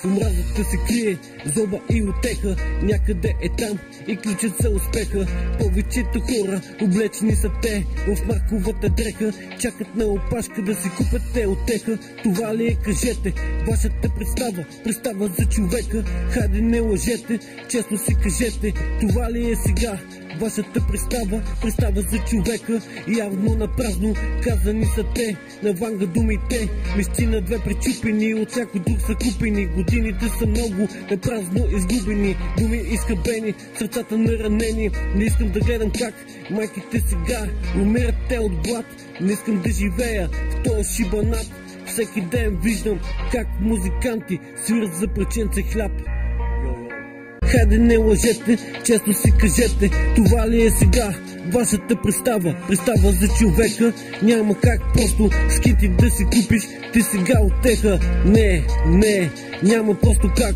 Омразата се крие, злоба и утеха, някъде е там и ключът за успеха. Повечето хора, облечени са те в марковата дреха, чакат на опашка да си купят те утеха. Това ли е, кажете, вашата представа за човека? Хайде не лъжете, честно си кажете, това ли е сега вашата представа за човека? Явно на празно казани са те, на ванга думите, мещина две пречупени, от всяко друг са купени. Годините са много на празно изгубени, думи изхабени, сърцата наранени. Не искам да гледам как майките сега умират те от глад. Не искам да живея в този шибанат. Всеки ден виждам как музиканти свират за парченце хляб. Хайде не лъжете, често си кажете, това ли е сега вашата представа за човека? Няма как просто скити да си купиш ти сега утеха. Не, няма просто как.